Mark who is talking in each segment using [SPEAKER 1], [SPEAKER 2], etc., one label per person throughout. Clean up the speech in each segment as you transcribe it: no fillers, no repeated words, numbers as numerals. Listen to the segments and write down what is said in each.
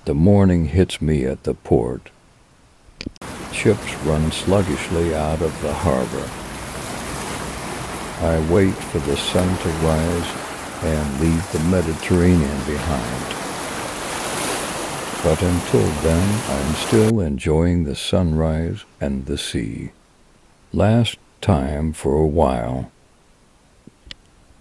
[SPEAKER 1] The morning hits me at the port. Ships run sluggishly out of the harbor. I wait for the sun to rise and leave the Mediterranean behind. But until then, I'm still enjoying the sunrise and the sea. Last time for a while.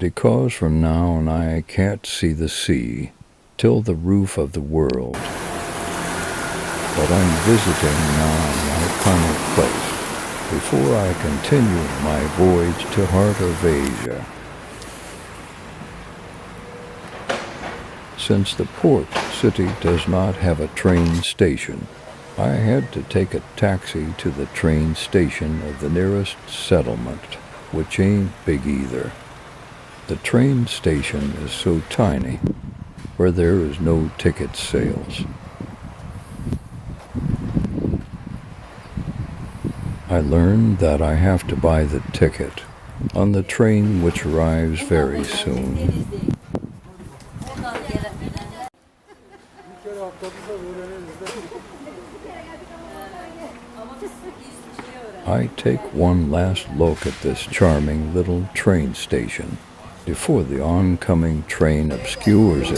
[SPEAKER 1] Because from now on I can't see the sea till the roof of the world. But I'm visiting now my final place before I continue my voyage to heart of Asia. Since the port city does not have a train station, I had to take a taxi to the train station of the nearest settlement, which ain't big either. The train station is so tiny, where there is no ticket sales. I learned that I have to buy the ticket on the train which arrives very soon. I take one last look at this charming little train station before the oncoming train obscures it.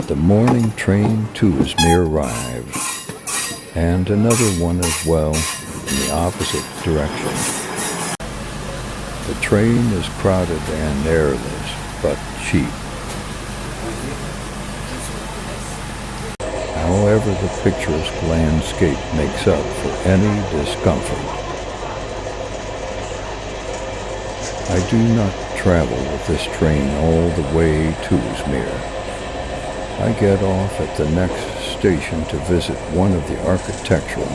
[SPEAKER 1] The morning train to Izmir arrives, and another one as well in the opposite direction. The train is crowded and airless, but cheap. However, the picturesque landscape makes up for any discomfort. I do not travel with this train all the way to Izmir. I get off at the next station to visit one of the architectural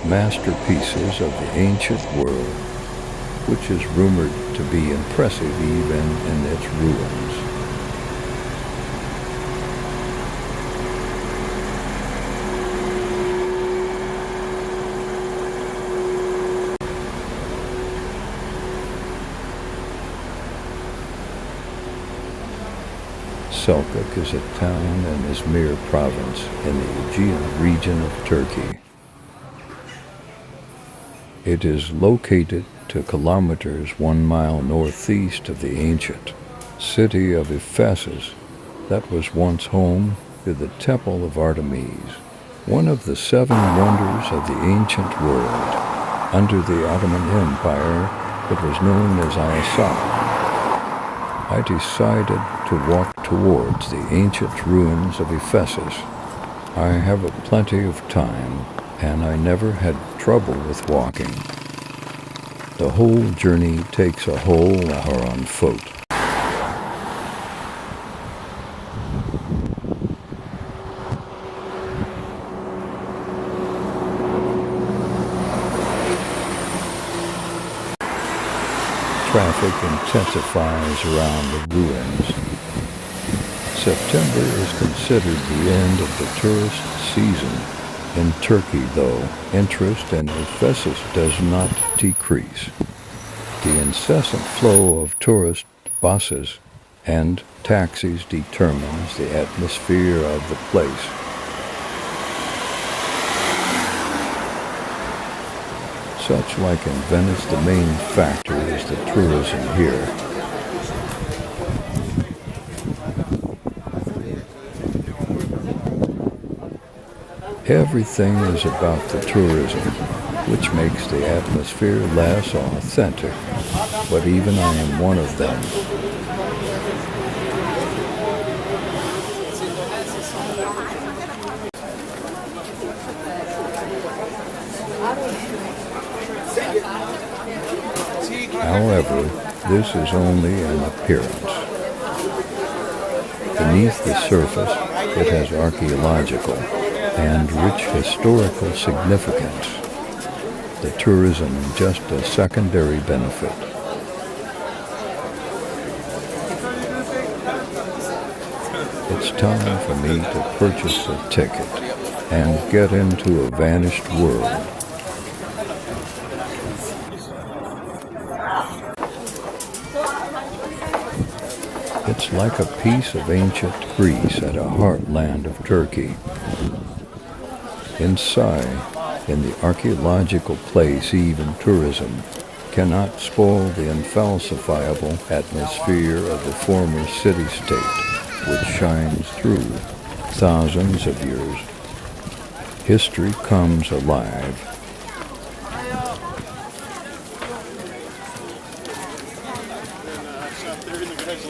[SPEAKER 1] masterpieces of the ancient world, which is rumored to be impressive even in its ruins. Sunken is a town in Izmir province in the Aegean region of Turkey. It is located 2 kilometers 1 mile northeast of the ancient city of Ephesus that was once home to the Temple of Artemis, one of the 7 wonders of the ancient world. Under the Ottoman Empire, it was known as Ayasofya. I decided to walk towards the ancient ruins of Ephesus. I have plenty of time, and I never had trouble with walking. The whole journey takes a whole hour on foot. Traffic intensifies around the ruins. September is considered the end of the tourist season. In Turkey, though, interest in Ephesus does not decrease. The incessant flow of tourist buses and taxis determines the atmosphere of the place. Such like in Venice, the main factor is the tourism here. Everything is about the tourism, which makes the atmosphere less authentic, but even I am one of them. However, this is only an appearance. Beneath the surface, it has archaeological and rich historical significance. The tourism just a secondary benefit. It's time for me to purchase a ticket. and get into a vanished world. It's like a piece of ancient Greece at a heartland of Turkey. Inside, in the archaeological place, even tourism cannot spoil the unfalsifiable atmosphere of the former city-state, which shines through thousands of years. History comes alive.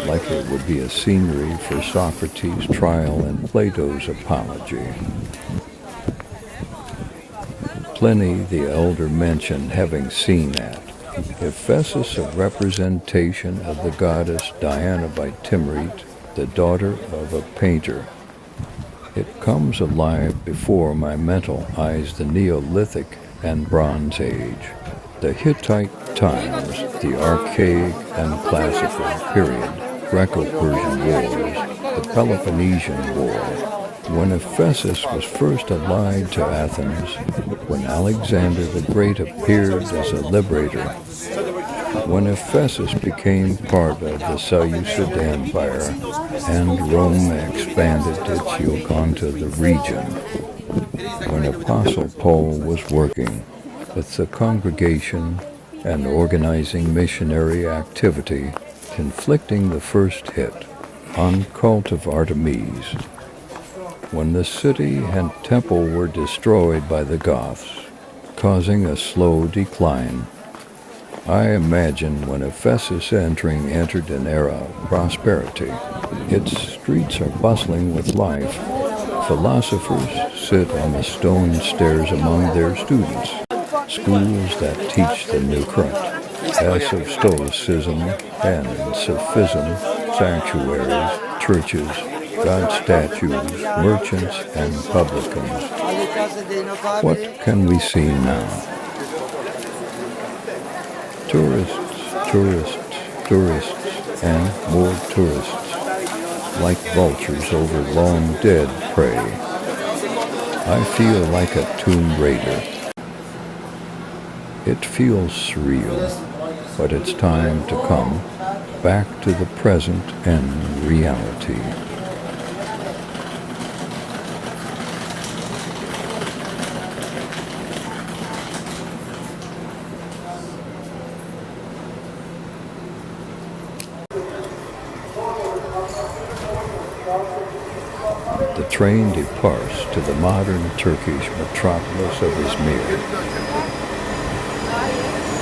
[SPEAKER 1] Like it would be a scenery for Socrates' trial and Plato's apology. Pliny the Elder mentioned having seen at Ephesus a representation of the goddess Diana by Timarete, the daughter of a painter. It comes alive before my mental eyes, the Neolithic and Bronze Age, the Hittite times, the Archaic and Classical period, Greco-Persian wars, the Peloponnesian War, when Ephesus was first allied to Athens, when Alexander the Great appeared as a liberator, when Ephesus became part of the Seleucid Empire and Rome expanded its yoke onto the region, when Apostle Paul was working with the congregation and organizing missionary activity, inflicting the first hit on cult of Artemis, when the city and temple were destroyed by the Goths, causing a slow decline. I imagine when Ephesus entered an era of prosperity. Its streets are bustling with life. Philosophers sit on the stone stairs among their students. Schools that teach the new current, S of Stoicism and Sophism, sanctuaries, churches, God statues, merchants, and publicans. What can we see now? Tourists, tourists, tourists, and more tourists, like vultures over long dead prey. I feel like a Tomb Raider. It feels surreal, but it's time to come back to the present and reality. The train departs to the modern Turkish metropolis of Izmir.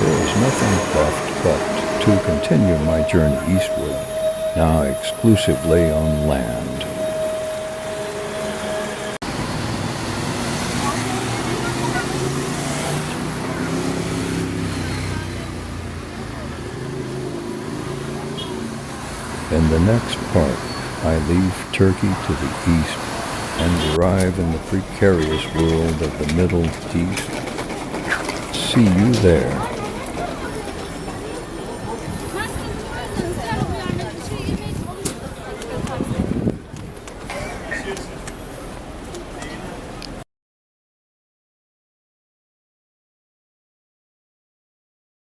[SPEAKER 1] There is nothing left but to continue my journey eastward, now exclusively on land. In the next part, I leave Turkey to the east and arrive in the precarious world of the Middle East. See you there.